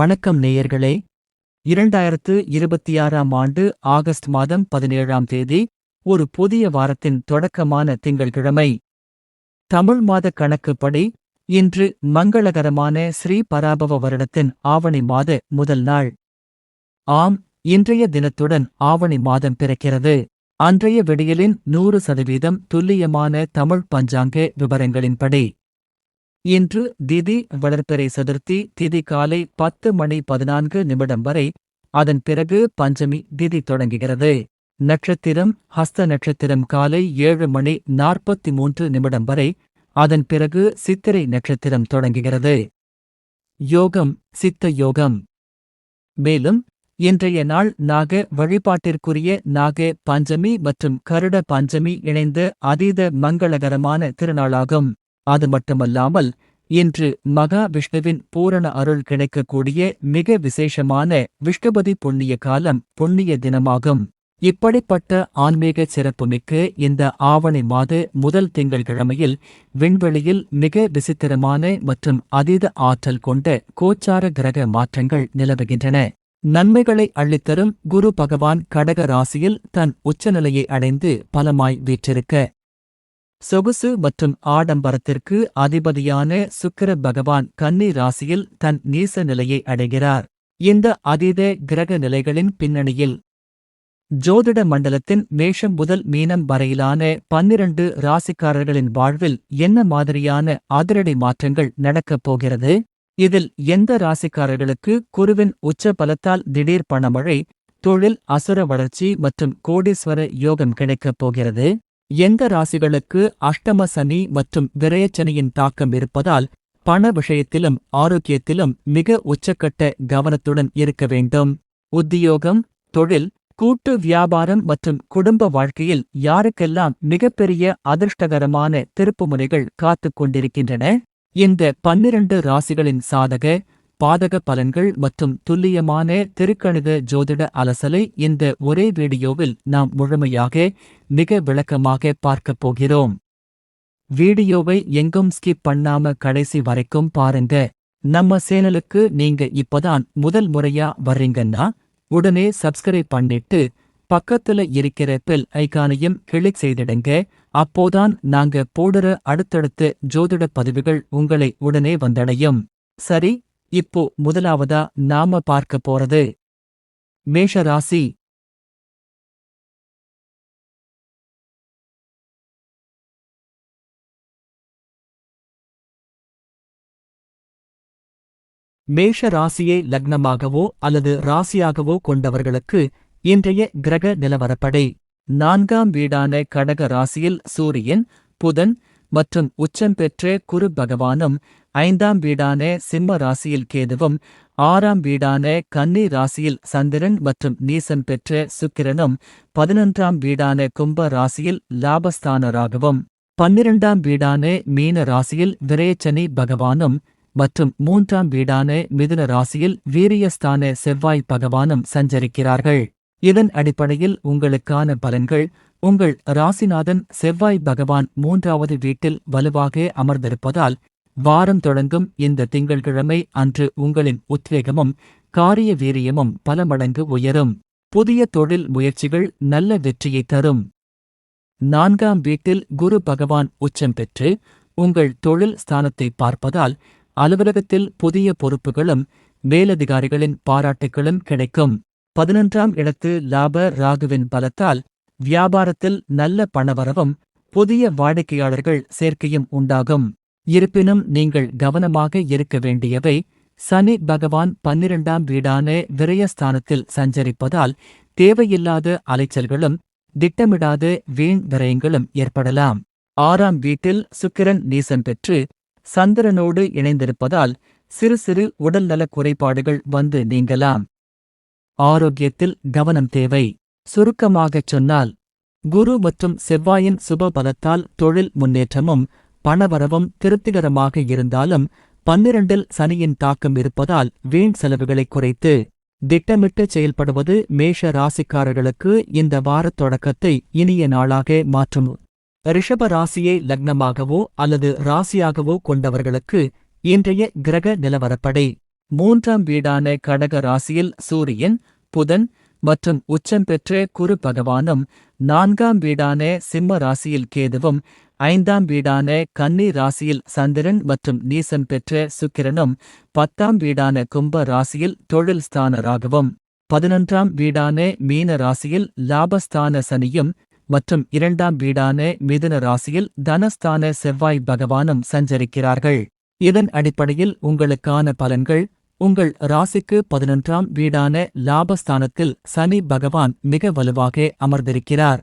வணக்கம் நேயர்களே. 2026ஆம் ஆண்டு ஆகஸ்ட் மாதம் 17ஆம் தேதி ஒரு புதிய வாரத்தின் தொடக்கமான திங்கள்கிழமை. தமிழ் மாத கணக்குப்படி இன்று மங்களகரமான ஸ்ரீ பராபவ வருடத்தின் ஆவணி மாத முதல் நாள். ஆம், இன்றைய தினத்துடன் ஆவணி மாதம் பிறக்கிறது. அன்றைய விடியலின் 100% துல்லியமான தமிழ் பஞ்சாங்க விவரங்களின்படி இன்று திதி வளர்பிறை சதுர்த்தி திதி காலை 10:14 வரை. அதன் பிறகு பஞ்சமி திதி தொடங்குகிறது. நட்சத்திரம் ஹஸ்த நட்சத்திரம் காலை 7:43 வரை. அதன் பிறகு சித்திரை நட்சத்திரம் தொடங்குகிறது. யோகம் சித்த யோகம். மேலும் இன்றைய நாள் நாக வழிபாட்டிற்குரிய நாக பஞ்சமி மற்றும் கருட பஞ்சமி இணைந்த அதீத மங்களகரமான திருநாளாகும். அது மட்டுமல்லாமல் இன்று மகா விஷ்ணுவின் பூரண அருள் கிடைக்கக்கூடிய மிக விசேஷமான விஷ்ணுபதி புண்ணிய காலம் புண்ணிய தினமாகும். இப்படிப்பட்ட ஆன்மீக சிறப்புமிக்க இந்த ஆவணி மாத முதல் திங்கள்கிழமையில் விண்வெளியில் மிக விசித்திரமான மற்றும் அதீத ஆற்றல் கொண்ட கோச்சார கிரக மாற்றங்கள் நிலவுகின்றன. நன்மைகளை அள்ளித்தரும் குரு பகவான் கடக ராசியில் தன் உச்சநிலையை அடைந்து பலமாய் வீற்றிருக்க, சொகுசு மற்றும் ஆடம்பரத்திற்கு அதிபதியான சுக்கிர பகவான் கன்னி ராசியில் தன் நீச நிலையை அடைகிறார். இந்த அதீத கிரக நிலைகளின் பின்னணியில் ஜோதிட மண்டலத்தின் மேஷம் முதல் மீனம் வரையிலான 12 ராசிக்காரர்களின் வாழ்வில் என்ன மாதிரியான அதிரடி மாற்றங்கள் நடக்கப் போகிறது? இதில் எந்த ராசிக்காரர்களுக்கு குருவின் உச்ச பலத்தால் திடீர் பணமழை, தொழில் அசுர வளர்ச்சி மற்றும் கோடீஸ்வர யோகம் கிடைக்கப் போகிறது? எந்த ராசிகளுக்கு அஷ்டம சனி மற்றும் விரயச்சனியின் தாக்கம் இருப்பதால் பண விஷயத்திலும் ஆரோக்கியத்திலும் மிக உச்சக்கட்ட கவனத்துடன் இருக்க வேண்டும்? உத்தியோகம், தொழில், கூட்டு வியாபாரம் மற்றும் குடும்ப வாழ்க்கையில் யாருக்கெல்லாம் மிகப்பெரிய அதிர்ஷ்டகரமான திருப்புமுனைகள் காத்துக் கொண்டிருக்கின்றன? இந்த 12 ராசிகளின் சாதக பாதக பலன்கள் மற்றும் துல்லியமான திருக்கணித ஜோதிட அலசலை இந்த ஒரே வீடியோவில் நாம் முழுமையாக மிக விளக்கமாக பார்க்கப் போகிறோம். வீடியோவை எங்கும் ஸ்கிப் பண்ணாம கடைசி வரைக்கும் பாருங்க. நம்ம சேனலுக்கு நீங்க இப்பதான் முதல் முறையா வர்றீங்கன்னா உடனே சப்ஸ்கிரைப் பண்ணிட்டு பக்கத்துல இருக்கிற பெல் ஐகானையும் கிளிக் செய்திடுங்க. அப்போதான் நாங்க போடுற அடுத்தடுத்த ஜோதிட பதிவுகள் உங்களை உடனே வந்தடையும். சரி, இப்போ முதலாவதா நாம பார்க்க போறது மேஷ ராசி. மேஷ ராசியை லக்னமாகவோ அல்லது ராசியாகவோ கொண்டவர்களுக்கு இன்றைய கிரக நிலவரப்படி 4ஆம் வீடான கடக ராசியில் சூரியன், புதன் மற்றும் உச்சம் பெற்ற குரு பகவானும், 5ஆம் வீடான சிம்ம ராசியில் கேதுவும், 6ஆம் வீடான கன்னி ராசியில் சந்திரன் மற்றும் நீசம் பெற்ற சுக்கிரனும், 11ஆம் வீடான கும்ப ராசியில் லாபஸ்தான ராகுவும், 12ஆம் வீடான மீன ராசியில் விரயச்சனி பகவானும் மற்றும் 3ஆம் வீடான மிதுன ராசியில் வீரியஸ்தான செவ்வாய் பகவானும் சஞ்சரிக்கிறார்கள். இதன் அடிப்படையில் உங்களுக்கான பலன்கள்: உங்கள் ராசிநாதன் செவ்வாய் பகவான் 3வது வீட்டில் வலுவாக அமர்ந்திருப்பதால் வாரம் தொடங்கும் இந்த திங்கள்கிழமை அன்று உங்களின் உத்வேகமும் காரிய வீரியமும் பல மடங்கு உயரும். புதிய தொழில் முயற்சிகள் நல்ல வெற்றியை தரும். 4ஆம் வீட்டில் குரு பகவான் உச்சம் பெற்று உங்கள் தொழில் ஸ்தானத்தை பார்ப்பதால் அலுவலகத்தில் புதிய பொறுப்புகளும் மேலதிகாரிகளின் பாராட்டுகளும் கிடைக்கும். 11ஆம் இடத்து லாப ராகுவின் பலத்தால் வியாபாரத்தில் நல்ல பணவரவும் புதிய வாடிக்கையாளர்கள் சேர்க்கையும் உண்டாகும். இருப்பினும் நீங்கள் கவனமாக இருக்க வேண்டியவை: சனி பகவான் 12ஆம் வீடான விரயஸ்தானத்தில் சஞ்சரிப்பதால் தேவையில்லாத அலைச்சல்களும் திட்டமிடாத வீண் விரயங்களும் ஏற்படலாம். 6ஆம் வீட்டில் சுக்கிரன் நீசம் பெற்று சந்திரனோடு இணைந்திருப்பதால் சிறு சிறு உடல்நலக் குறைபாடுகள் வந்து நீங்கலாம். ஆரோக்கியத்தில் கவனம் தேவை. சுருக்கமாகச் சொன்னால், குரு மற்றும் செவ்வாயின் சுப பலத்தால் தொழில் முன்னேற்றமும் பணவரவும் திருப்திகரமாக இருந்தாலும் 12இல் சனியின் தாக்கம் இருப்பதால் வீண் செலவுகளை குறைத்து திட்டமிட்டு செயல்படுவது மேஷ ராசிக்காரர்களுக்கு இந்த வாரத் தொடக்கத்தை இனிய நாளாக மாற்றும். ரிஷப ராசியை லக்னமாகவோ அல்லது ராசியாகவோ கொண்டவர்களுக்கு இன்றைய கிரக நிலவரப்படி மூன்றாம் வீடான கடக ராசியில் சூரியன், புதன் மற்றும் உச்சம் பெற்ற குரு பகவானும், நான்காம் வீடான சிம்ம ராசியில் கேதுவும், ஐந்தாம் வீடான கன்னி ராசியில் சந்திரன் மற்றும் நீசம் பெற்ற சுக்கிரனும், 10ஆம் வீடான கும்ப ராசியில் தொழில் ஸ்தான ராகுவும், 11ஆம் வீடான மீன ராசியில் லாபஸ்தான சனியும் மற்றும் 2ஆம் வீடான மிதுன ராசியில் தனஸ்தான செவ்வாய் பகவானும் சஞ்சரிக்கிறார்கள். இதன் அடிப்படையில் உங்களுக்கான பலன்கள்: உங்கள் ராசிக்கு 11ஆம் வீடான லாபஸ்தானத்தில் சனி பகவான் மிக வலுவாக அமர்ந்திருக்கிறார்.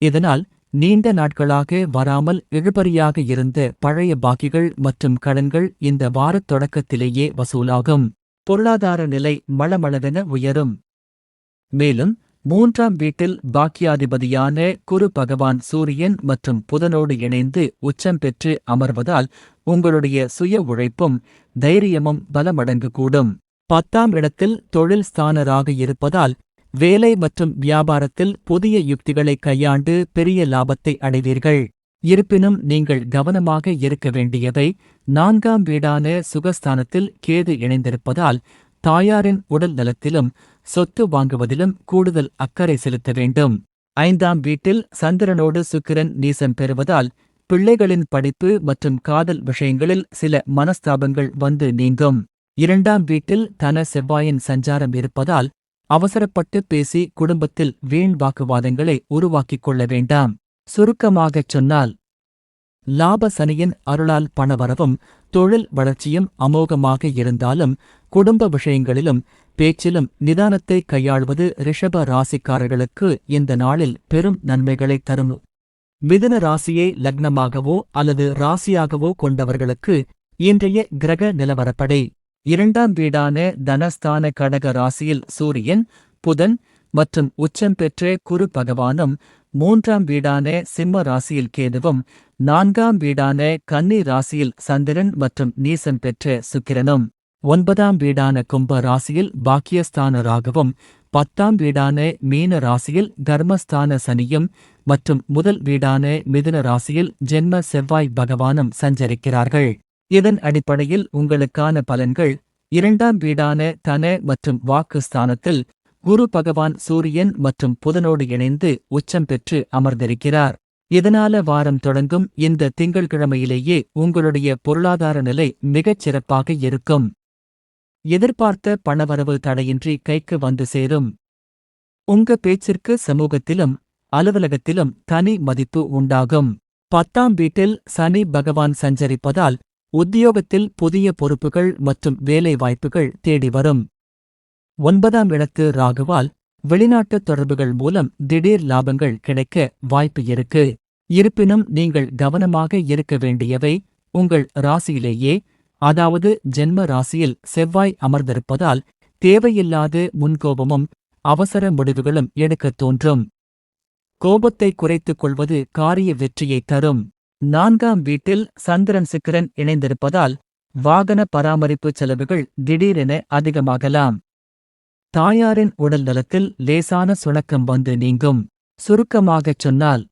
இதனால் நீண்ட நாட்களாக வராமல் இழுபறியாக இருந்த பழைய பாக்கிகள் மற்றும் கடன்கள் இந்த வாரத் தொடக்கத்திலேயே வசூலாகும். பொருளாதார நிலை மளமளவென உயரும். மேலும் 3ஆம் வீட்டில் பாக்கியாதிபதியான குரு பகவான் சூரியன் மற்றும் புதனோடு இணைந்து உச்சம் பெற்று அமர்வதால் உங்களுடைய சுய உழைப்பும் தைரியமும் பலமடங்கு கூடும். 10ஆம் இடத்தில் தொழில் ஸ்தானராக இருப்பதால் வேலை மற்றும் வியாபாரத்தில் புதிய யுக்திகளை கையாண்டு பெரிய லாபத்தை அடைவீர்கள். இருப்பினும் நீங்கள் கவனமாக இருக்க வேண்டியவை: 4ஆம் வீடான சுகஸ்தானத்தில் கேது இணைந்திருப்பதால் தாயாரின் உடல் நலத்திலும் சொத்து வாங்குவதிலும் கூடுதல் அக்கறை செலுத்த வேண்டும். 5ஆம் வீட்டில் சந்திரனோடு சுக்கிரன் நீசம் பெறுவதால் பிள்ளைகளின் படிப்பு மற்றும் காதல் விஷயங்களில் சில மனஸ்தாபங்கள் வந்து நீங்கும். 2ஆம் வீட்டில் தன செவ்வாயின் சஞ்சாரம் இருப்பதால் அவசரப்பட்டு பேசி குடும்பத்தில் வீண் வாக்குவாதங்களை உருவாக்கிக் கொள்ள வேண்டாம். சுருக்கமாகச் சொன்னால், லாப சனியின் அருளால் பணவரவும் தொழில் வளர்ச்சியும் அமோகமாக இருந்தாலும் குடும்ப விஷயங்களிலும் பேச்சிலும் நிதானத்தை கையாள்வது ரிஷப ராசிக்காரர்களுக்கு இந்த நாளில் பெரும் நன்மைகளை தரும். மிதுன ராசியை லக்னமாகவோ அல்லது ராசியாகவோ கொண்டவர்களுக்கு இன்றைய கிரக நிலவரப்படி: 2ஆம் வீடான தனஸ்தான கடக ராசியில் சூரியன், புதன் மற்றும் உச்சம் பெற்ற குரு பகவானும், 3ஆம் வீடான சிம்ம ராசியில் கேதுவும், 4ஆம் வீடான கன்னி ராசியில் சந்திரன் மற்றும் நீசம் பெற்ற சுக்கிரனும், 9ஆம் வீடான கும்ப ராசியில் பாக்கியஸ்தான ராகுவும், 10ஆம் வீடான மீன ராசியில் கர்மஸ்தான சனியும் மற்றும் முதல் வீடான மிதுன ராசியில் ஜென்ம செவ்வாய் பகவானும் சஞ்சரிக்கிறார்கள். இதன் அடிப்படையில் உங்களுக்கான பலன்கள்: 2ஆம் வீடான தன மற்றும் வாக்கு ஸ்தானத்தில் குரு பகவான் சூரியன் மற்றும் புதனோடு இணைந்து உச்சம் பெற்று அமர்ந்திருக்கிறார். இதனால வாரம் தொடங்கும் இந்த திங்கள்கிழமையிலேயே உங்களுடைய பொருளாதார நிலை மிகச் சிறப்பாக இருக்கும். எதிர்பார்த்த பணவரவு தடையின்றி கைக்கு வந்து சேரும். உங்க பேச்சிற்கு சமூகத்திலும் அலுவலகத்திலும் தனி மதிப்பு உண்டாகும். 10ஆம் வீட்டில் சனி பகவான் சஞ்சரிப்பதால் உத்தியோகத்தில் புதிய பொறுப்புகள் மற்றும் வேலை வாய்ப்புகள் தேடி வரும். 9ஆம் இடத்து ராகுவால் வெளிநாட்டு தொடர்புகள் மூலம் திடீர் லாபங்கள் கிடைக்க வாய்ப்பு இருக்கு. இருப்பினும் நீங்கள் கவனமாக இருக்க வேண்டியவை: உங்கள் ராசியிலேயே, அதாவது ஜென்ம ராசியில் செவ்வாய் அமர்ந்திருப்பதால் தேவையில்லாத முன்கோபமும் அவசர முடிவுகளும் எடுக்கத் தோன்றும். கோபத்தை குறைத்துக் கொள்வது காரிய வெற்றியை தரும். 4ஆம் வீட்டில் சந்திரன் சுக்கிரன் இணைந்திருப்பதால் வாகன பராமரிப்பு செலவுகள் திடீரென அதிகமாகலாம். தாயாரின் உடல் நலத்தில் லேசான சுணக்கம் வந்து நீங்கும். சுருக்கமாகச் சொன்னால்,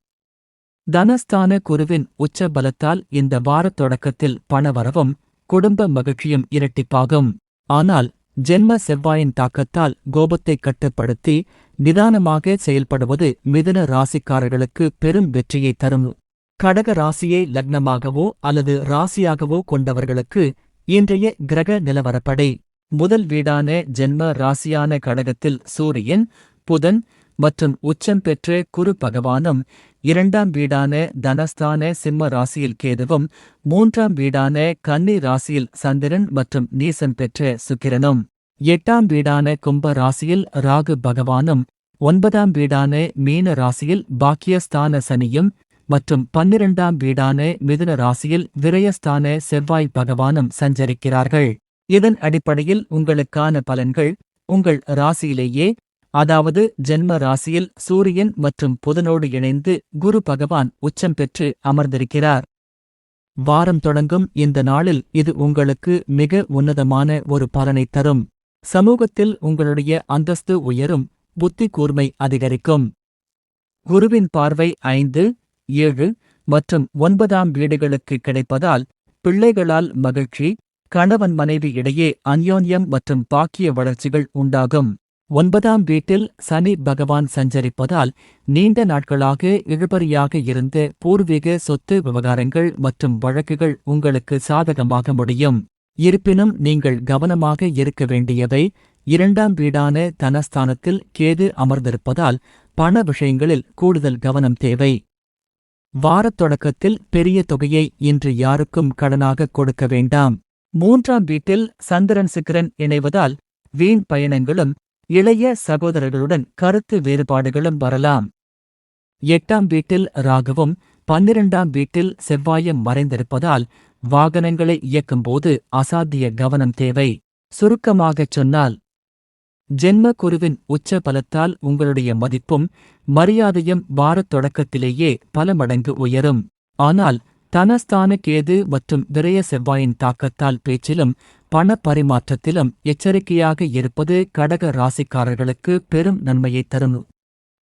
தனஸ்தான குருவின் உச்ச பலத்தால் இந்த வாரத் தொடக்கத்தில் பணவரவும் குடும்ப மகிழ்ச்சியும் இரட்டிப்பாகும். ஆனால் ஜென்ம செவ்வாயின் தாக்கத்தால் கோபத்தை கட்டுப்படுத்தி நிதானமாக செயல்படுவது மிதுன ராசிக்காரர்களுக்கு பெரும் வெற்றியை தரும். கடக ராசியை லக்னமாகவோ அல்லது ராசியாகவோ கொண்டவர்களுக்கு இன்றைய கிரக நிலவரப்படி: முதல் வீடான ஜென்ம ராசியான கடகத்தில் சூரியன், புதன் மற்றும் உச்சம் பெற்ற குரு பகவானும், 2ஆம் வீடான தனஸ்தான சிம்ம ராசியில் கேதுவும், 3ஆம் வீடான கன்னி ராசியில் சந்திரன் மற்றும் நீசம் பெற்ற சுக்கிரனும், 8ஆம் வீடான கும்ப ராசியில் ராகு பகவானும், 9ஆம் வீடான மீன ராசியில் பாக்கியஸ்தான சனியும் மற்றும் 12ஆம் வீடான மிதுன ராசியில் விரயஸ்தான செவ்வாய் பகவானும் சஞ்சரிக்கிறார்கள். இதன் அடிப்படையில் உங்களுக்கான பலன்கள்: உங்கள் ராசியிலேயே, அதாவது ஜென்ம ராசியில் சூரியன் மற்றும் புதனோடு இணைந்து குரு பகவான் உச்சம் பெற்று அமர்ந்திருக்கிறார். வாரம் தொடங்கும் இந்த நாளில் இது உங்களுக்கு மிக உன்னதமான ஒரு பலனை தரும். சமூகத்தில் உங்களுடைய அந்தஸ்து உயரும், புத்தி கூர்மை அதிகரிக்கும். குருவின் பார்வை 5, 7 மற்றும் 9ஆம் வீடுகளுக்கு கிடைப்பதால் பிள்ளைகளால் மகிழ்ச்சி, கணவன் மனைவி இடையே அந்யோன்யம் மற்றும் பாக்கிய வளர்ச்சிகள் உண்டாகும். 9ஆம் வீட்டில் சனி பகவான் சஞ்சரிப்பதால் நீண்ட நாட்களாக இழுபறியாக இருந்த பூர்வீக சொத்து விவகாரங்கள் மற்றும் வழக்குகள் உங்களுக்கு சாதகமாக முடியும். இருப்பினும் நீங்கள் கவனமாக இருக்க வேண்டியவை 2ஆம் வீடான தனஸ்தானத்தில் கேது அமர்ந்திருப்பதால் பண விஷயங்களில் கூடுதல் கவனம் தேவை. வாரத் தொடக்கத்தில் பெரிய தொகையை இன்று யாருக்கும் கடனாக கொடுக்க வேண்டாம். 3ஆம் வீட்டில் சந்திரன் சுக்கிரன் இணைவதால் வீண் பயணங்களும் இளைய சகோதரர்களுடன் கருத்து வேறுபாடுகளும் வரலாம். 8ஆம் வீட்டில் ராகுவும் 12ஆம் வீட்டில் செவ்வாயும் மறைந்திருப்பதால் வாகனங்களை இயக்கும்போது அசாத்திய கவனம் தேவை. சுருக்கமாகச் சொன்னால், ஜென்ம குருவின் உச்ச பலத்தால் உங்களுடைய மதிப்பும் மரியாதையும் வாரத் தொடக்கத்திலேயே பல மடங்கு உயரும். ஆனால் தனஸ்தான கேது மற்றும் விரய செவ்வாயின் தாக்கத்தால் பேச்சிலும் பண பரிமாற்றத்திலும் எச்சரிக்கையாக இருப்பது கடக ராசிக்காரர்களுக்கு பெரும் நன்மையை தரும்.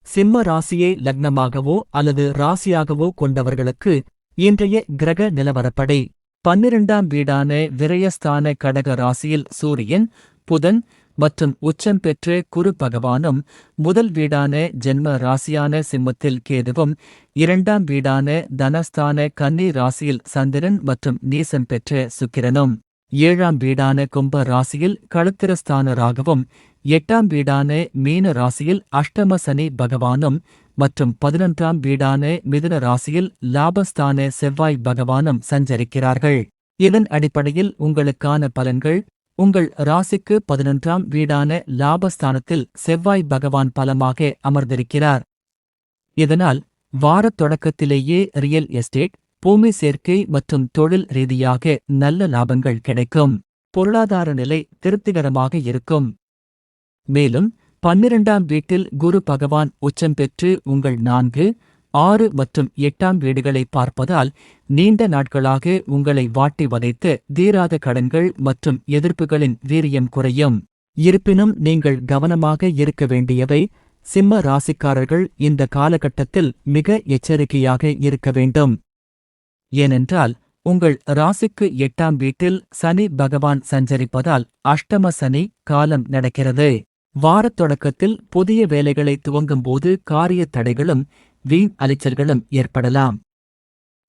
சிம்ம ராசியை லக்னமாகவோ அல்லது ராசியாகவோ கொண்டவர்களுக்கு இன்றைய கிரக நிலவரப்படி 12ஆம் வீடான விரயஸ்தான கடக ராசியில் சூரியன், புதன் மற்றும் உச்சம் பெற்ற குரு பகவானும், முதல் வீடான ஜென்ம ராசியான சிம்மத்தில் கேதுவும், 2ஆம் வீடான தனஸ்தான கன்னி ராசியில் சந்திரன் மற்றும் நீசம் பெற்ற சுக்கிரனும், 7ஆம் வீடான கும்ப ராசியில் களத்திரஸ்தான ராகுவும், 8ஆம் வீடான மீன ராசியில் அஷ்டம சனி பகவானும் மற்றும் 11ஆம் வீடான மிதுன ராசியில் லாபஸ்தான செவ்வாய் பகவானும் சஞ்சரிக்கிறார்கள். இதன் அடிப்படையில் உங்களுக்கான பலன்கள்: உங்கள் ராசிக்கு 11ஆம் வீடான லாபஸ்தானத்தில் செவ்வாய் பகவான் பலமாக அமர்ந்திருக்கிறார். இதனால் வாரத் தொடக்கத்திலேயே ரியல் எஸ்டேட், பூமி சேர்க்கை மற்றும் தொழில் ரீதியாக நல்ல லாபங்கள் கிடைக்கும். பொருளாதார நிலை திருப்திகரமாக இருக்கும். மேலும் 12ஆம் வீட்டில் குரு பகவான் உச்சம் பெற்று உங்கள் 4, 6 மற்றும் 8ஆம் வீடுகளை பார்ப்பதால் நீண்ட நாட்களாக உங்களை வாட்டி வதைத்து தீராத கடன்கள் மற்றும் எதிர்ப்புகளின் வீரியம் குறையும். இருப்பினும் நீங்கள் கவனமாக இருக்க வேண்டியவை: சிம்ம ராசிக்காரர்கள் இந்த காலகட்டத்தில் மிக எச்சரிக்கையாக இருக்க வேண்டும். ஏனென்றால் உங்கள் ராசிக்கு 8ஆம் வீட்டில் சனி பகவான் சஞ்சரிப்பதால் அஷ்டம சனி காலம் நடக்கிறது. வாரத் தொடக்கத்தில் புதிய வேலைகளை துவங்கும்போது காரிய தடைகளும் வீண் அலைச்சல்களும் ஏற்படலாம்.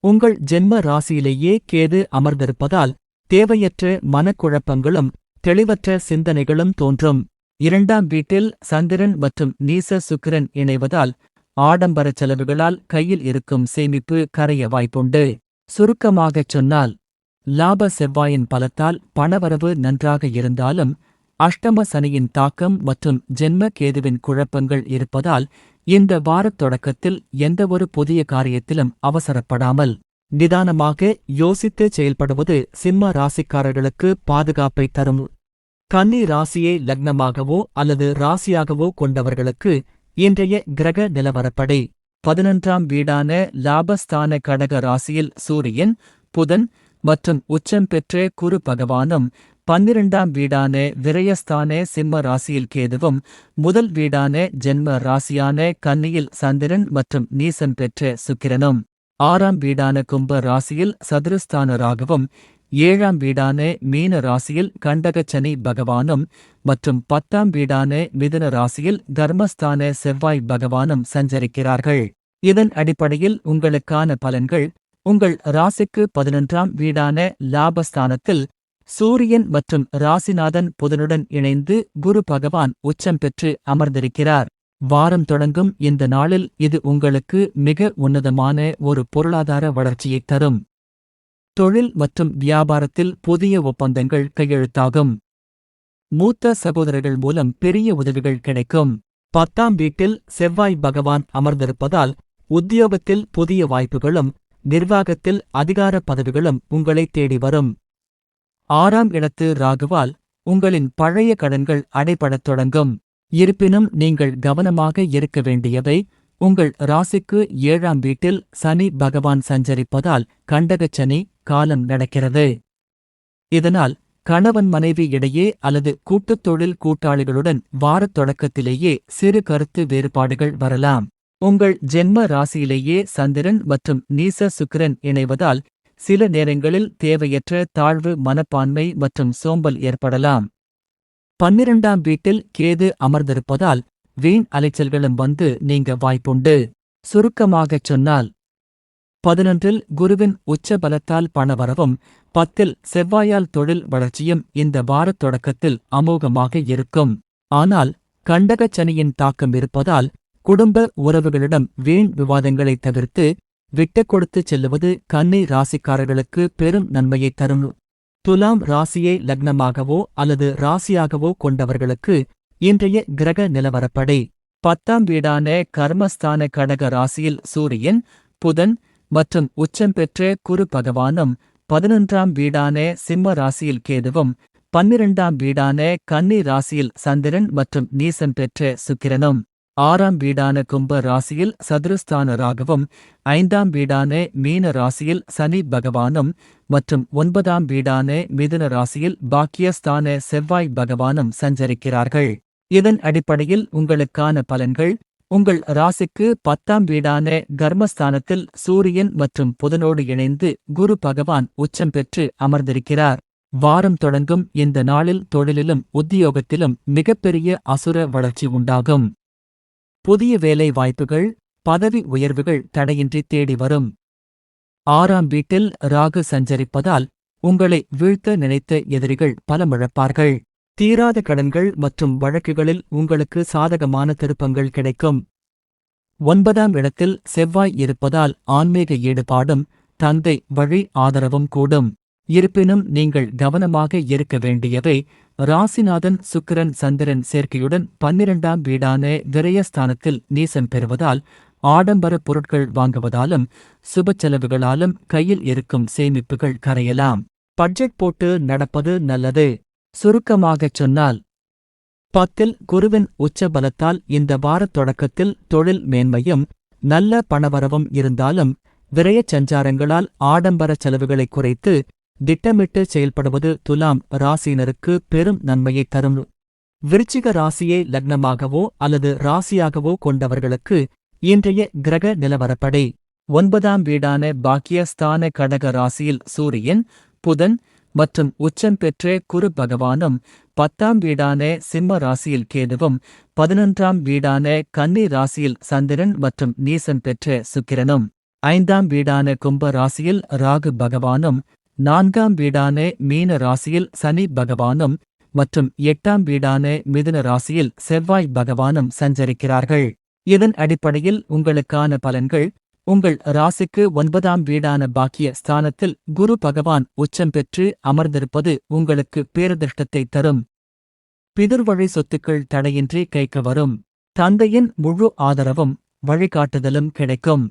உங்கள் ஜென்ம ராசியிலேயே கேது அமர்ந்திருப்பதால் தேவையற்ற மனக்குழப்பங்களும் தெளிவற்ற சிந்தனைகளும் தோன்றும். 2ஆம் வீட்டில் சந்திரன் மற்றும் நீச சுக்கிரன் இணைவதால் ஆடம்பர செலவுகளால் கையில் இருக்கும் சேமிப்பு கரைய வாய்ப்புண்டு. சுருக்கமாகச் சொன்னால், லாப செவ்வாயின் பலத்தால் பணவரவு நன்றாக இருந்தாலும் அஷ்டம சனியின் தாக்கம் மற்றும் ஜென்ம கேதுவின் குழப்பங்கள் இருப்பதால் இந்த வாரத் தொடக்கத்தில் எந்தவொரு புதிய காரியத்திலும் அவசரப்படாமல் நிதானமாக யோசித்து செயல்படுவது சிம்ம ராசிக்காரர்களுக்கு பாதுகாப்பை தரும். கன்னி ராசியை லக்னமாகவோ அல்லது ராசியாகவோ கொண்டவர்களுக்கு இன்றைய கிரக நிலவரப்படி 11ஆம் வீடான லாபஸ்தான கடக ராசியில் சூரியன், புதன் மற்றும் உச்சம் பெற்ற குரு பகவானும், 12ஆம் வீடான விரயஸ்தான சிம்ம ராசியில் கேதுவும், முதல் வீடான ஜென்ம ராசியான கன்னியில் சந்திரன் மற்றும் நீசம் பெற்ற சுக்கிரனும், 6ஆம் வீடான கும்ப ராசியில் சதுரஸ்தான ராகுவும், 7ஆம் வீடான மீன ராசியில் கண்டகச்சனி பகவானும் மற்றும் 10ஆம் வீடான மிதுன ராசியில் தர்மஸ்தான செவ்வாய் பகவானும் சஞ்சரிக்கிறார்கள். இதன் அடிப்படையில் உங்களுக்கான பலன்கள்: உங்கள் ராசிக்கு 11ஆம் வீடான லாபஸ்தானத்தில் சூரியன் மற்றும் ராசிநாதன் புதனுடன் இணைந்து குரு பகவான் உச்சம் பெற்று அமர்ந்திருக்கிறார். வாரம் தொடங்கும் இந்த நாளில் இது உங்களுக்கு மிக உன்னதமான ஒரு பொருளாதார வளர்ச்சியைத் தரும். தொழில் மற்றும் வியாபாரத்தில் புதிய ஒப்பந்தங்கள் கையெழுத்தாகும். மூத்த சகோதரர்கள் மூலம் பெரிய உதவிகள் கிடைக்கும். 10ஆம் வீட்டில் செவ்வாய் பகவான் அமர்ந்திருப்பதால் உத்தியோகத்தில் புதிய வாய்ப்புகளும் நிர்வாகத்தில் அதிகார பதவிகளும் உங்களை தேடி வரும். 6ஆம் இடத்து ராகுவால் உங்களின் பழைய கடன்கள் அடைபடத் தொடங்கும். இருப்பினும் நீங்கள் கவனமாக இருக்க வேண்டியவை: உங்கள் ராசிக்கு 7ஆம் வீட்டில் சனி பகவான் சஞ்சரிப்பதால் கண்டகச்சனி காலம் நடக்கிறது. இதனால் கணவன் மனைவி இடையே அல்லது கூட்டுத் தொழில் கூட்டாளிகளுடன் வாரத் தொடக்கத்திலேயே சிறு கருத்து வேறுபாடுகள் வரலாம். உங்கள் ஜென்ம ராசியிலேயே சந்திரன் மற்றும் நீச சுக்கிரன் இணைவதால் சில நேரங்களில் தேவையற்ற தாழ்வு மனப்பான்மை மற்றும் சோம்பல் ஏற்படலாம். 12ஆம் வீட்டில் கேது அமர்ந்திருப்பதால் வீண் அலைச்சல்களும் வந்து நீங்க வாய்ப்புண்டு. சுருக்கமாகச் சொன்னால், 11இல் குருவின் உச்ச பலத்தால் பணவரவும் 10இல் செவ்வாயால் தொழில் வளர்ச்சியும் இந்த வாரத் தொடக்கத்தில் அமோகமாக இருக்கும். ஆனால் கண்டகச் சனியின் தாக்கம் இருப்பதால் குடும்ப உறவுகளிடம் வீண் விவாதங்களை தவிர்த்து விட்டுக் கொடுத்துச் செல்லுவது கன்னி ராசிக்காரர்களுக்கு பெரும் நன்மையை தரும். துலாம் ராசியை லக்னமாகவோ அல்லது ராசியாகவோ கொண்டவர்களுக்கு இன்றைய கிரக நிலவரப்படி 10ஆம் வீடான கர்மஸ்தான கடக ராசியில் சூரியன், புதன் மற்றும் உச்சம் பெற்ற குரு பகவானும், 11ஆம் வீடான சிம்ம ராசியில் கேதுவும், 12ஆம் வீடான கன்னி ராசியில் சந்திரன் மற்றும் நீசம் பெற்ற சுக்கிரனும், 6ஆம் வீடான கும்ப ராசியில் சதுரஸ்தான ராகுவும், 5ஆம் வீடான மீன ராசியில் சனி பகவானும் மற்றும் 9ஆம் வீடான மிதுன ராசியில் பாக்கியஸ்தான செவ்வாய் பகவானும் சஞ்சரிக்கிறார்கள். இதன் அடிப்படையில் உங்களுக்கான பலன்கள்: உங்கள் ராசிக்கு 10ஆம் வீடான கர்மஸ்தானத்தில் சூரியன் மற்றும் புதனோடு இணைந்து குரு பகவான் உச்சம் பெற்று அமர்ந்திருக்கிறார். வாரம் தொடங்கும் இந்த நாளில் தொழிலிலும் உத்தியோகத்திலும் மிகப்பெரிய அசுர வளர்ச்சி உண்டாகும். புதிய வேலை வாய்ப்புகள், பதவி உயர்வுகள் தடையின்றி தேடி வரும். 6ஆம் வீட்டில் ராகு சஞ்சரிப்பதால் உங்களை வீழ்த்த நினைத்த எதிரிகள் பலமிழப்பார்கள். தீராத கடன்கள் மற்றும் வழக்குகளில் உங்களுக்கு சாதகமான திருப்பங்கள் கிடைக்கும். 9ஆம் இடத்தில் செவ்வாய் இருப்பதால் ஆன்மீக ஈடுபாடும் தந்தை வழி ஆதரவும் கூடும். இருப்பினும் நீங்கள் கவனமாக இருக்க வேண்டியவை: ராசிநாதன் சுக்கிரன் சந்திரன் சேர்க்கையுடன் 12ஆம் வீடான விரயஸ்தானத்தில் நீசம் பெறுவதால் ஆடம்பர பொருட்கள் வாங்குவதாலும் சுப செலவுகளாலும் கையில் இருக்கும் சேமிப்புகள் கரையலாம். பட்ஜெட் போட்டு நடப்பது நல்லது. சுருக்கமாகச் சொன்னால், 10இல் குருவின் உச்ச பலத்தால் இந்த வாரத் தொடக்கத்தில் தொழில் மேன்மையும் நல்ல பணவரவும் இருந்தாலும் விரயச் சஞ்சாரங்களால் ஆடம்பர செலவுகளை குறைத்து திட்டமிட்டு செயல்படுவது துலாம் ராசியினருக்கு பெரும் நன்மையை தரும். விருச்சிக ராசியை லக்னமாகவோ அல்லது ராசியாகவோ கொண்டவர்களுக்கு இன்றைய கிரக நிலவரப்படி 9ஆம் வீடான பாக்கியஸ்தான கடக ராசியில் சூரியன், புதன் மற்றும் உச்சம் பெற்ற குரு பகவானும், 10ஆம் வீடான சிம்ம ராசியில் கேதுவும், 11ஆம் வீடான கன்னி ராசியில் சந்திரன் மற்றும் நீசம் பெற்ற சுக்கிரனும், 5ஆம் வீடான கும்ப ராசியில் ராகு பகவானும், 4ஆம் வீடான மீன ராசியில் சனி பகவானும் மற்றும் 8ஆம் வீடான மிதுன ராசியில் செவ்வாய் பகவானும் சஞ்சரிக்கிறார்கள். இதன் அடிப்படையில் உங்களுக்கான பலன்கள்: உங்கள் ராசிக்கு 9ஆம் வீடான பாக்கிய ஸ்தானத்தில் குரு பகவான் உச்சம் பெற்று அமர்ந்திருப்பது உங்களுக்கு பேரதிர்ஷ்டத்தை தரும். பிதுர்வழி சொத்துக்கள் தடையின்றி கைக்கு வரும். தந்தையின் முழு ஆதரவும் வழிகாட்டுதலும் கிடைக்கும்.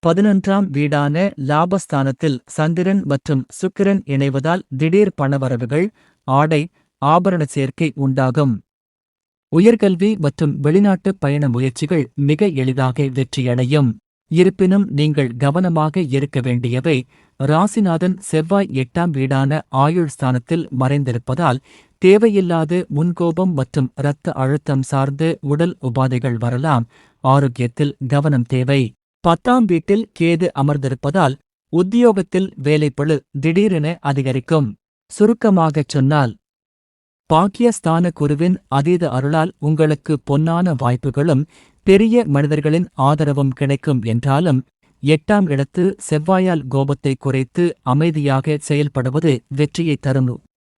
11ஆம் வீடான லாபஸ்தானத்தில் சந்திரன் மற்றும் சுக்கிரன் இணைவதால் திடீர் பணவரவுகள், ஆடை, ஆபரண சேர்க்கை உண்டாகும். உயர்கல்வி மற்றும் வெளிநாட்டு பயண முயற்சிகள் மிக எளிதாக வெற்றியடையும். இருப்பினும் நீங்கள் கவனமாக இருக்க வேண்டியவை: ராசிநாதன் செவ்வாய் 8ஆம் வீடான ஆயுள் ஸ்தானத்தில் மறைந்திருப்பதால் தேவையில்லாத முன்கோபம் மற்றும் இரத்த அழுத்தம் சார்ந்த உடல் உபாதைகள் வரலாம். ஆரோக்கியத்தில் கவனம் தேவை. 10ஆம் வீட்டில் கேது அமர்ந்திருப்பதால் உத்தியோகத்தில் வேலைப்பளு திடீரென அதிகரிக்கும். சுருக்கமாகச் சொன்னால், பாக்கியஸ்தான குருவின் அதீத அருளால் உங்களுக்கு பொன்னான வாய்ப்புகளும் பெரிய மனிதர்களின் ஆதரவும் கிடைக்கும் என்றாலும் 8ஆம் இடத்து செவ்வாயால் கோபத்தை குறைத்து அமைதியாக செயல்படுவது வெற்றியை தரும்.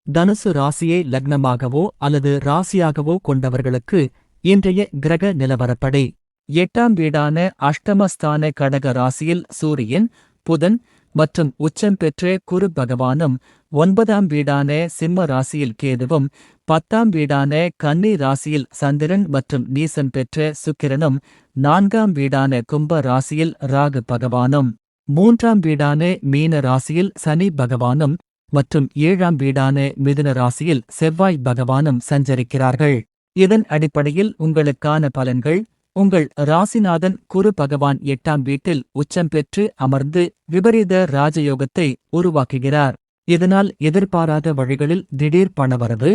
தனுசு ராசியை லக்னமாகவோ அல்லது ராசியாகவோ கொண்டவர்களுக்கு இன்றைய கிரக நிலவரப்படி 8ஆம் வீடான அஷ்டமஸ்தான கடக ராசியில் சூரியன், புதன் மற்றும் உச்சம் பெற்ற குரு பகவானும், 9ஆம் வீடான சிம்ம ராசியில் கேதுவும், 10ஆம் வீடான கன்னி ராசியில் சந்திரன் மற்றும் நீசம் பெற்ற சுக்கிரனும், 4ஆம் வீடான கும்ப ராசியில் ராகு பகவானும், 3ஆம் வீடான மீன ராசியில் சனி பகவானும் மற்றும் 7ஆம் வீடான மிதுன ராசியில் செவ்வாய் பகவானும் சஞ்சரிக்கிறார்கள். இதன் அடிப்படையில் உங்களுக்கான பலன்கள்: உங்கள் ராசிநாதன் குரு பகவான் 8ஆம் வீட்டில் உச்சம் பெற்று அமர்ந்து விபரீத ராஜயோகத்தை உருவாக்குகிறார். இதனால் எதிர்பாராத வழிகளில் திடீர் பணவரவு,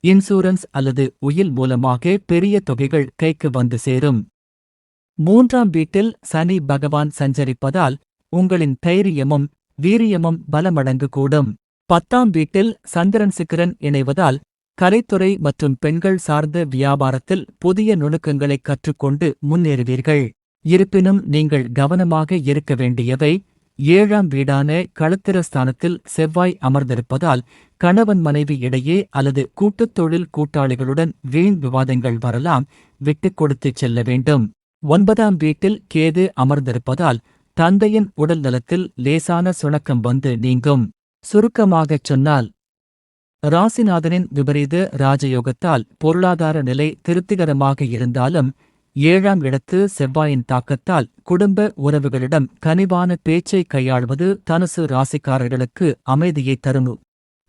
இன்சூரன்ஸ் அல்லது உயில் மூலமாக பெரிய தொகைகள் கைக்கு வந்து சேரும். 3ஆம் வீட்டில் சனி பகவான் சஞ்சரிப்பதால் உங்களின் தைரியமும் வீரியமும் பலமடங்கு கூடும். 10ஆம் வீட்டில் சந்திரன் சுக்கிரன் இணைவதால் கலைத்துறை மற்றும் பெண்கள் சார்ந்த வியாபாரத்தில் புதிய நுணுக்கங்களை கற்றுக்கொண்டு முன்னேறுவீர்கள். இருப்பினும் நீங்கள் கவனமாக இருக்க வேண்டியவை: 7ஆம் வீடான களத்திரஸ்தானத்தில் செவ்வாய் அமர்ந்திருப்பதால் கணவன் மனைவி இடையே அல்லது கூட்டுத் தொழில் கூட்டாளிகளுடன் வீண் விவாதங்கள் வரலாம், விட்டுக் கொடுத்துச் செல்ல வேண்டும். 9ஆம் வீட்டில் கேது அமர்ந்திருப்பதால் தந்தையின் உடல் நலத்தில் லேசான சுணக்கம் வந்து நீங்கும். சுருக்கமாகச் சொன்னால், ராசிநாதனின் விபரீத ராஜயோகத்தால் பொருளாதார நிலை திருப்திகரமாக இருந்தாலும் 7ஆம் இடத்து செவ்வாயின் தாக்கத்தால் குடும்ப உறவுகளிடம் கனிவான பேச்சை கையாள்வது தனுசு ராசிக்காரர்களுக்கு அமைதியை தரும்.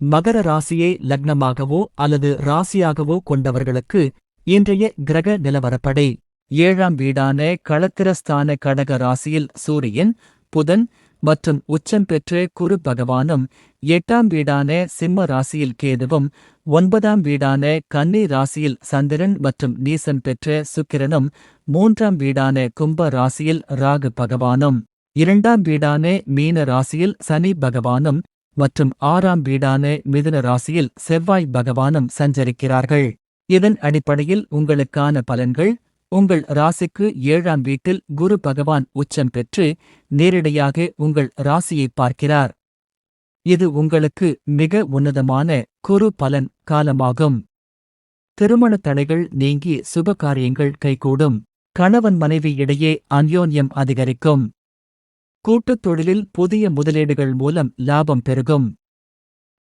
மகர ராசியை லக்னமாகவோ அல்லது ராசியாகவோ கொண்டவர்களுக்கு இன்றைய கிரக நிலவரப்படி: 7ஆம் வீடான களத்திரஸ்தான கடக ராசியில் சூரியன், புதன் மற்றும் உச்சம் பெற்ற குரு பகவானும், 8ஆம் வீடான சிம்ம ராசியில் கேதுவும், 9ஆம் வீடான கன்னி ராசியில் சந்திரன் மற்றும் நீசம் பெற்ற சுக்கிரனும், 3ஆம் வீடான கும்ப ராசியில் ராகு பகவானும், 2ஆம் வீடான மீன ராசியில் சனி பகவானும் மற்றும் 6ஆம் வீடான மிதுன ராசியில் செவ்வாய் பகவானும் சஞ்சரிக்கிறார்கள். இதன் அடிப்படையில் உங்களுக்கான பலன்கள்: உங்கள் ராசிக்கு 7ஆம் வீட்டில் குரு பகவான் உச்சம் பெற்று நேரடியாக உங்கள் ராசியை பார்க்கிறார். இது உங்களுக்கு மிக உன்னதமான குரு பலன் காலமாகும். திருமண தடைகள் நீங்கி சுபகாரியங்கள் கைகூடும். கணவன் மனைவி இடையே அந்யோன்யம் அதிகரிக்கும். கூட்டுத் தொழிலில் புதிய முதலீடுகள் மூலம் லாபம் பெருகும்.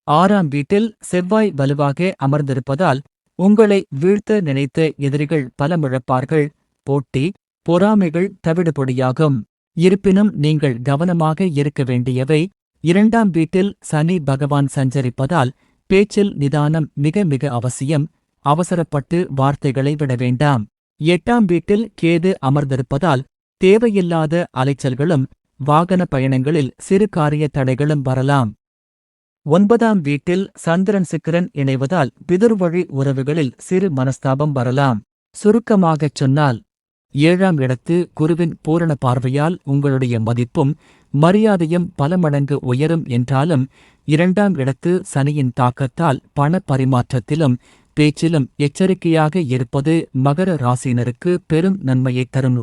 6ஆம் வீட்டில் செவ்வாய் வலுவாக அமர்ந்திருப்பதால் உங்களை வீழ்த்த நினைத்த எதிரிகள் பலமிழப்பார்கள். போட்டி, பொறாமைகள் தவிடுபொடியாகும். இருப்பினும் நீங்கள் கவனமாக இருக்க வேண்டியவை: 2ஆம் வீட்டில் சனி பகவான் சஞ்சரிப்பதால் பேச்சில் நிதானம் மிக மிக அவசியம். அவசரப்பட்டு வார்த்தைகளை விட வேண்டாம். 8ஆம் வீட்டில் கேது அமர்ந்திருப்பதால் தேவையில்லாத அலைச்சல்களும் வாகன பயணங்களில் சிறு காரிய தடைகளும் வரலாம். 9ஆம் வீட்டில் சந்திரன் சுக்கிரன் இணைவதால் பிதுர்வழி உறவுகளில் சிறு மனஸ்தாபம் வரலாம். சுருக்கமாகச் சொன்னால், 7ஆம் இடத்து குருவின் பூரண பார்வையால் உங்களுடைய மதிப்பும் மரியாதையும் பல மடங்கு உயரும் என்றாலும் 2ஆம் இடத்து சனியின் தாக்கத்தால் பண பரிமாற்றத்திலும் பேச்சிலும் எச்சரிக்கையாக இருப்பது மகர ராசியினருக்கு பெரும் நன்மையைத் தரும்.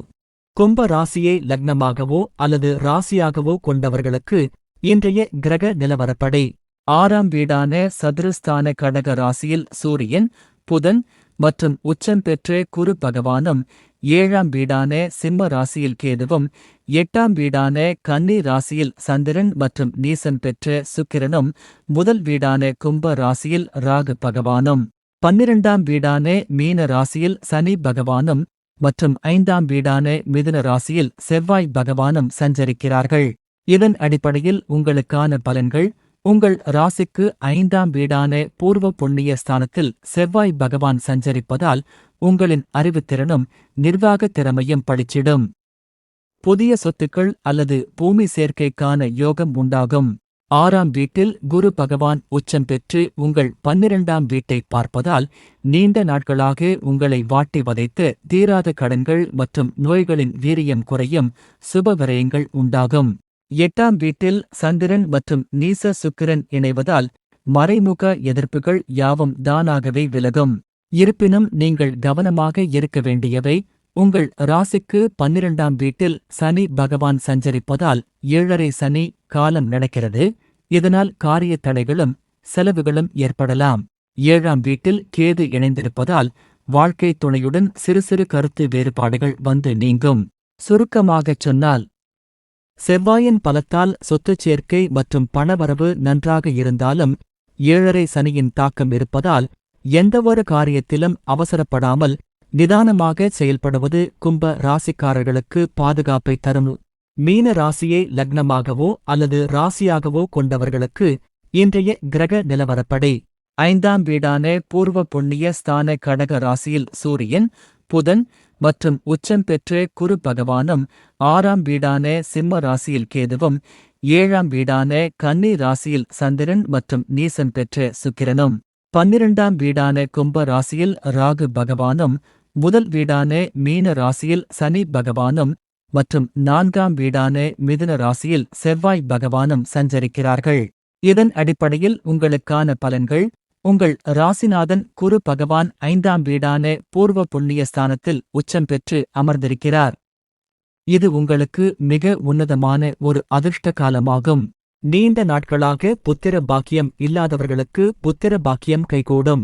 கும்ப ராசியை லக்னமாகவோ அல்லது ராசியாகவோ கொண்டவர்களுக்கு இன்றைய கிரக நிலவரப்படி: 6ஆம் வீடான சதுரஸ்தான கடக ராசியில் சூரியன், புதன் மற்றும் உச்சம் பெற்ற குரு பகவானும், 7ஆம் வீடான சிம்ம ராசியில் கேதுவும், 8ஆம் வீடான கன்னி ராசியில் சந்திரன் மற்றும் நீசம் பெற்ற சுக்கிரனும், முதல் வீடான கும்ப ராசியில் ராகு பகவானும், 12ஆம் வீடான மீன ராசியில் சனி பகவானும் மற்றும் 5ஆம் வீடான மிதுன ராசியில் செவ்வாய் பகவானும் சஞ்சரிக்கிறார்கள். இதன் அடிப்படையில் உங்களுக்கான பலன்கள்: உங்கள் ராசிக்கு 5ஆம் வீடான பூர்வ புண்ணிய ஸ்தானத்தில் செவ்வாய் பகவான் சஞ்சரிப்பதால் உங்களின் அறிவுத்திறனும் நிர்வாகத் திறமையும் பளிச்சிடும். புதிய சொத்துக்கள் அல்லது பூமி சேர்க்கைக்கான யோகம் உண்டாகும். 6ஆம் வீட்டில் குரு பகவான் உச்சம் பெற்று உங்கள் 12ஆம் வீட்டை பார்ப்பதால் நீண்ட நாட்களாக உங்களை வாட்டி வதைத்த தீராத கடன்கள் மற்றும் நோய்களின் வீரியம் குறையும், சுப விரயங்கள் உண்டாகும். 8ஆம் வீட்டில் சந்திரன் மற்றும் நீச சுக்கிரன் இணைவதால் மறைமுக எதிர்ப்புகள் யாவும் தானாகவே விலகும். இருப்பினும் நீங்கள் கவனமாக இருக்க வேண்டியவை: உங்கள் ராசிக்கு 12ஆம் வீட்டில் சனி பகவான் சஞ்சரிப்பதால் 7.5 சனி காலம் நடக்கிறது. இதனால் காரிய தடைகளும் செலவுகளும் ஏற்படலாம். 7ஆம் வீட்டில் கேது இணைந்திருப்பதால் வாழ்க்கை துணையுடன் சிறு சிறு கருத்து வேறுபாடுகள் வந்து நீங்கும். சுருக்கமாகச் சொன்னால், செவ்வாயின் பலத்தால் சொத்துச் சேர்க்கை மற்றும் பணவரவு நன்றாக இருந்தாலும் 7.5 சனியின் தாக்கம் இருப்பதால் எந்தவொரு காரியத்திலும் அவசரப்படாமல் நிதானமாக செயல்படுவது கும்ப ராசிக்காரர்களுக்கு பாதுகாப்பை தரும். மீன ராசியை லக்னமாகவோ அல்லது ராசியாகவோ கொண்டவர்களுக்கு இன்றைய கிரக நிலவரப்படி: 5ஆம் வீடான பூர்வ புண்ணிய ஸ்தான கடக ராசியில் சூரியன், புதன் மற்றும் உச்சம் பெற்ற குரு பகவானும், 6ஆம் வீடான சிம்ம ராசியில் கேதுவும், 7ஆம் வீடான கன்னி ராசியில் சந்திரன் மற்றும் நீசம் பெற்ற சுக்கிரனும், 12ஆம் வீடான கும்ப ராசியில் ராகு பகவானும், முதல் வீடான மீன ராசியில் சனி பகவானும், மற்றும் 4ஆம் வீடான மிதுன ராசியில் செவ்வாய் பகவானும் சஞ்சரிக்கிறார்கள். இதன் அடிப்படையில் உங்களுக்கான பலன்கள்: உங்கள் ராசிநாதன் குரு பகவான் 5ஆம் வீடான பூர்வ புண்ணிய ஸ்தானத்தில் உச்சம் பெற்று அமர்ந்திருக்கிறார். இது உங்களுக்கு மிக உன்னதமான ஒரு அதிர்ஷ்ட காலமாகும். நீண்ட நாட்களாக புத்திர பாக்கியம் இல்லாதவர்களுக்கு புத்திர பாக்கியம் கைகூடும்.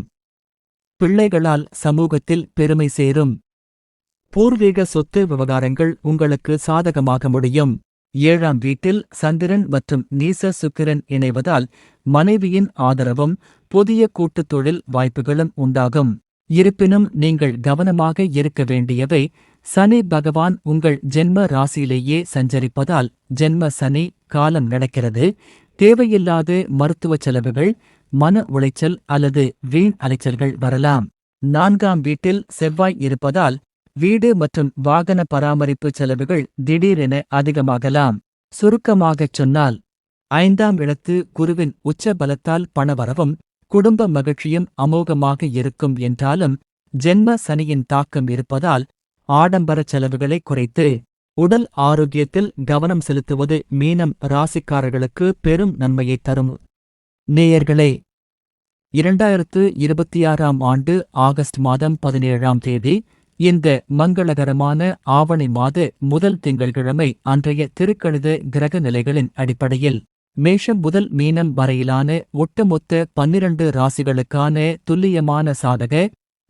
பிள்ளைகளால் சமூகத்தில் பெருமை சேரும். பூர்வீக சொத்து விவகாரங்கள் உங்களுக்கு சாதகமாக முடியும். 7ஆம் வீட்டில் சந்திரன் மற்றும் நீச சுக்கிரன் இணைவதால் மனைவியின் ஆதரவும் புதிய கூட்டுத் தொழில் வாய்ப்புகளும் உண்டாகும். இருப்பினும் நீங்கள் கவனமாக இருக்க வேண்டியவை: சனி பகவான் உங்கள் ஜென்ம ராசியிலேயே சஞ்சரிப்பதால் ஜென்ம சனி காலம் நடக்கிறது. தேவையில்லாத மருத்துவ செலவுகள், மன உளைச்சல் அல்லது வீண் அலைச்சல்கள் வரலாம். 4ஆம் வீட்டில் செவ்வாய் இருப்பதால் வீடு மற்றும் வாகன பராமரிப்பு செலவுகள் திடீரென அதிகமாகலாம். சுருக்கமாகச் சொன்னால், 5ஆம் இடத்து குருவின் உச்ச பலத்தால் பணவரவும் குடும்ப மகிழ்ச்சியும் அமோகமாக இருக்கும் என்றாலும், ஜென்ம சனியின் தாக்கம் இருப்பதால் ஆடம்பர செலவுகளை குறைத்து உடல் ஆரோக்கியத்தில் கவனம் செலுத்துவது மீனம் ராசிக்காரர்களுக்கு பெரும் நன்மையை தரும். நேயர்களே, 2026ஆம் ஆண்டு ஆகஸ்ட் மாதம் 17ஆம் தேதி இந்த மங்களகரமான ஆவணி மாத முதல் திங்கள்கிழமை அன்றைய திருக்கணித கிரக நிலைகளின் அடிப்படையில் மேஷம் முதல் மீனம் வரையிலான ஒட்டுமொத்த 12 ராசிகளுக்கான துல்லியமான சாதக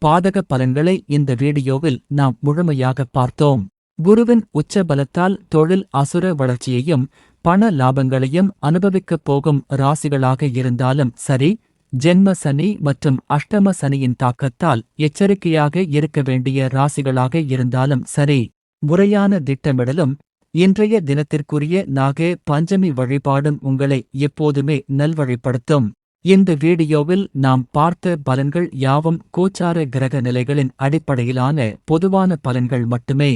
பாதக பலன்களை இந்த வீடியோவில் நாம் முழுமையாக பார்த்தோம். குருவின் உச்ச பலத்தால் தொழில் அசுர வளர்ச்சியையும் பண லாபங்களையும் அனுபவிக்கப் போகும் ராசிகளாக இருந்தாலும் சரி, ஜென்ம சனி மற்றும் அஷ்டம சனியின் தாக்கத்தால் எச்சரிக்கையாக இருக்க வேண்டிய ராசிகளாக இருந்தாலும் சரி, முறையான திட்டமிடலும் இன்றைய தினத்திற்குரிய நாக பஞ்சமி வழிபாடும் உங்களை எப்போதுமே நல்வழிப்படுத்தும். இந்த வீடியோவில் நாம் பார்த்த பலன்கள் யாவும் கோச்சார கிரக நிலைகளின் அடிப்படையிலான பொதுவான பலன்கள் மட்டுமே.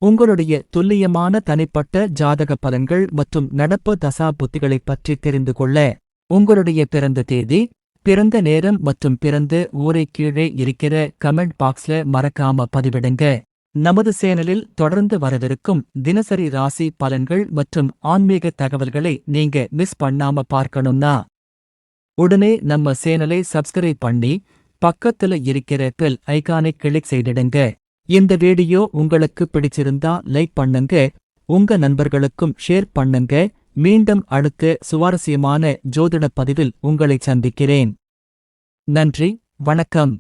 உங்களுடைய துல்லியமான தனிப்பட்ட ஜாதக பலன்கள் மற்றும் நடப்பு தசா புத்திகளைப் பற்றி தெரிந்து கொள்ள உங்களுடைய பிறந்த தேதி, பிறந்த நேரம் மற்றும் பிறந்த ஊரை கீழே இருக்கிற கமெண்ட் பாக்ஸ்ல மறக்காம பதிவிடுங்க. நமது சேனலில் தொடர்ந்து வரவிருக்கும் தினசரி ராசி பலன்கள் மற்றும் ஆன்மீக தகவல்களை நீங்க மிஸ் பண்ணாம பார்க்கணும்னா உடனே நம்ம சேனலை சப்ஸ்கிரைப் பண்ணி பக்கத்துல இருக்கிற பெல் ஐகானை கிளிக் செய்திடுங்க. இந்த வீடியோ உங்களுக்கு பிடிச்சிருந்தா லைக் பண்ணுங்க, உங்க நண்பர்களுக்கும் ஷேர் பண்ணுங்க. மீண்டும் அடுத்த சுவாரஸ்யமான ஜோதிட பதிவில் உங்களை சந்திக்கிறேன். நன்றி, வணக்கம்.